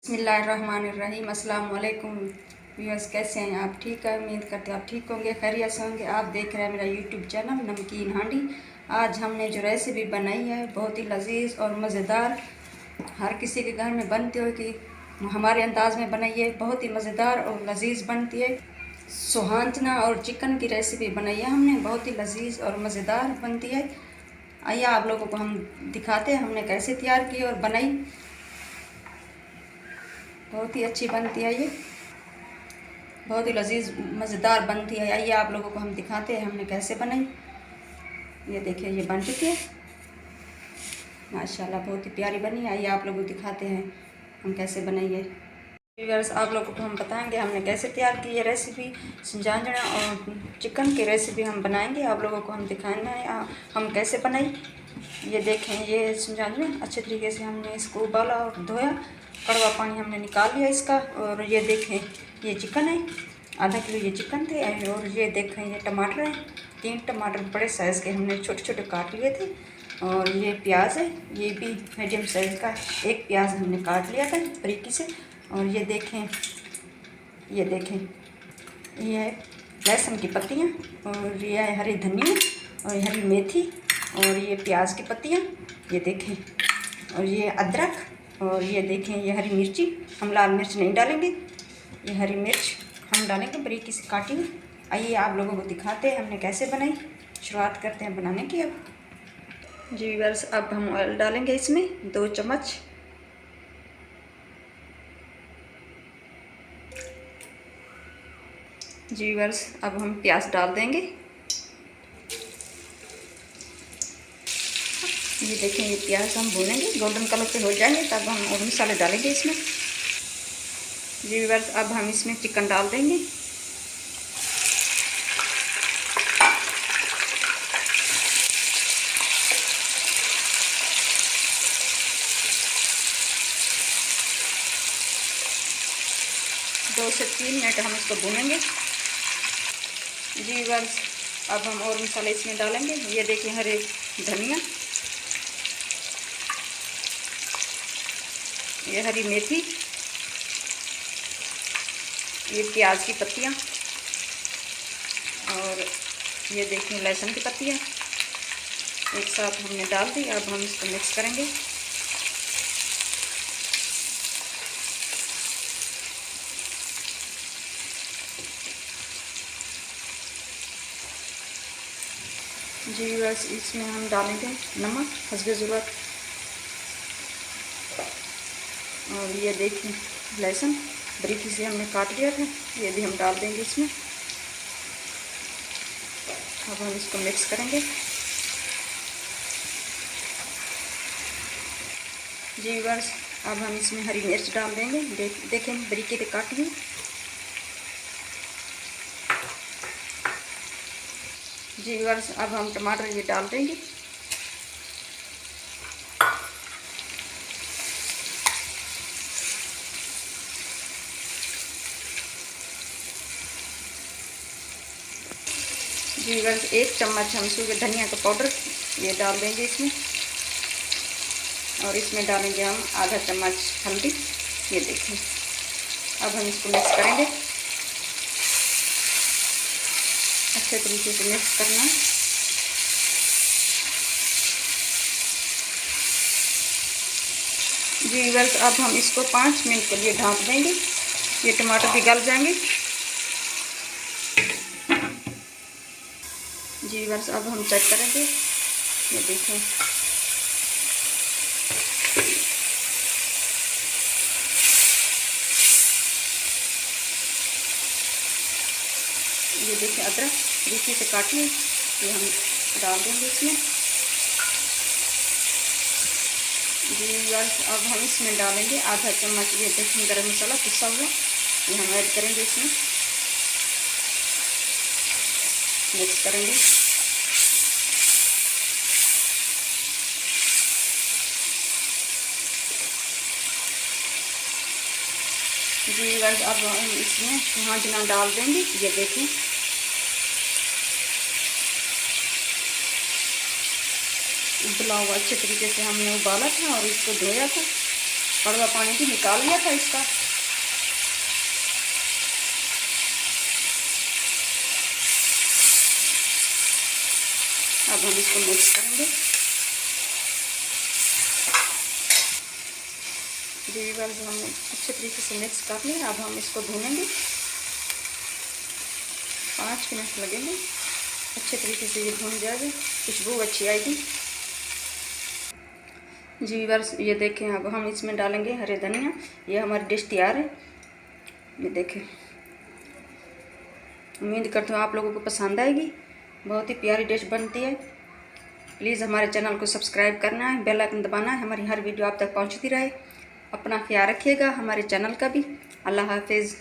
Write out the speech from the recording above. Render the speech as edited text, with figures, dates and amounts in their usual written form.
बिस्मिल्लाहिर्रहमानिर्रहीम। अस्सलाम वालेकुम व्यूअर्स, कैसे हैं आप? ठीक है, उम्मीद करते हैं आप ठीक होंगे, खैरियत से होंगे। आप देख रहे हैं मेरा यूट्यूब चैनल नमकीन हांडी। आज हमने जो रेसिपी बनाई है बहुत ही लजीज और मज़ेदार, हर किसी के घर में बनती हो कि हमारे अंदाज में बनाई है, बहुत ही मज़ेदार और लजीज बनती है। सुहांजना और चिकन की रेसिपी बनाई है हमने, बहुत ही लजीज और मज़ेदार बनती है। आइए आप लोगों को हम दिखाते हैं हमने कैसे तैयार की और बनाई। बहुत ही अच्छी बनती है, ये बहुत ही लजीज मज़ेदार बनती है। आइए आप लोगों को हम दिखाते हैं हमने कैसे बनाई। ये देखिए, ये बन चुकी है माशाल्लाह, बहुत ही प्यारी बनी। आइए आप लोगों को दिखाते हैं हम कैसे बनाई है। व्यूअर्स, आप लोगों को हम बताएंगे हमने कैसे तैयार की ये रेसिपी। सुहांजना और चिकन की रेसिपी हम बनाएंगे, आप लोगों को हम दिखाना है हम कैसे बनाई। ये देखें, ये सुहांजना अच्छे तरीके से हमने इसको उबाला और धोया, कड़वा पानी हमने निकाल लिया इसका। और ये देखें, ये चिकन है, आधा किलो ये चिकन थे। और ये देखें, ये टमाटर है, 3 टमाटर बड़े साइज़ के हमने छोटे छोटे काट लिए थे। और ये प्याज है, ये भी मीडियम साइज़ का 1 प्याज हमने काट लिया था बारीकी से। और ये देखें, ये देखें, ये है लहसुन की पत्तियाँ, और ये है हरी धनिया और हरी मेथी, और ये प्याज की पत्तियाँ, ये देखें, और ये अदरक, और ये देखें, ये हरी मिर्ची। हम लाल मिर्च नहीं डालेंगे, ये हरी मिर्च हम डालेंगे बारीकी से काटी हुई। आइए आप लोगों को दिखाते हैं हमने कैसे बनाई। शुरुआत करते हैं बनाने की अब। जी व्यूअर्स, अब हम ऑयल डालेंगे इसमें 2 चम्मच। जी व्यूअर्स, अब हम प्याज डाल देंगे। ये देखें, ये प्याज हम भूनेंगे, गोल्डन कलर के हो जाएंगे तब हम और मसाले डालेंगे इसमें। जी व्यूअर्स, अब हम इसमें चिकन डाल देंगे। दो से 3 मिनट हम इसको भूनेंगे। जी व्यूअर्स, अब हम और मसाले इसमें डालेंगे। ये देखिए, हरे धनिया, ये हरी मेथी, ये प्याज की पत्तियाँ, और ये देखिए लहसुन की पत्तियाँ एक साथ हमने डाल दी। अब हम इसको मिक्स करेंगे। जी बस, इसमें हम डालेंगे नमक हस्बे ज़रूरत। और ये देखिए लहसुन बारीकी से हमने काट लिया था, ये भी हम डाल देंगे इसमें। अब हम इसको मिक्स करेंगे। जी बस, अब हम इसमें हरी मिर्च डाल देंगे। देखें बारीकी से काट ली। जी व्यूअर्स, अब हम टमाटर ये डाल देंगे। जी व्यूअर्स, 1 चम्मच हम सूखे धनिया का पाउडर ये डाल देंगे इसमें। और इसमें डालेंगे हम आधा चम्मच हल्दी। ये देखें, अब हम इसको मिक्स करेंगे, अच्छे तरीके से मिक्स करना है। जी व्यूअर्स, अब हम इसको 5 मिनट के लिए ढक देंगे, ये टमाटर भी गल जाएंगे। जी व्यूअर्स, अब हम चेक करेंगे। ये देखें, ये देखिए अदरक बारीकी से काटिए, ये हम डाल देंगे इसमें। जी व्यूअर्स, अब हम इसमें डालेंगे आधा चम्मच ये देखें गरम मसाला पिसा हुआ, ये हम ऐड करेंगे इसमें, मिक्स करेंगे। जी व्यूअर्स, अब हम इसमें सुहांजना डाल देंगे। ये देखें, उबला हुआ अच्छे तरीके से हमने उबाला था और इसको धोया था। कड़वा पानी भी निकाल लिया था इसका। अब हम इसको मिक्स करेंगे। जी व्यूअर्स, हमने अच्छे तरीके से मिक्स कर लिया। अब हम इसको भूनेंगे, 5 मिनट लगेंगे। अच्छे तरीके से ये भून जाएगा, खुशबू अच्छी आएगी। जी व्यूअर्स, ये देखें, अब हम इसमें डालेंगे हरे धनिया। ये हमारी डिश तैयार है। ये देखें, उम्मीद करती हूँ आप लोगों को पसंद आएगी। बहुत ही प्यारी डिश बनती है। प्लीज़ हमारे चैनल को सब्सक्राइब करना है, बेल आइकन दबाना है, हमारी हर वीडियो आप तक पहुँचती रहे। अपना ख्याल रखिएगा, हमारे चैनल का भी। अल्लाह हाफिज़।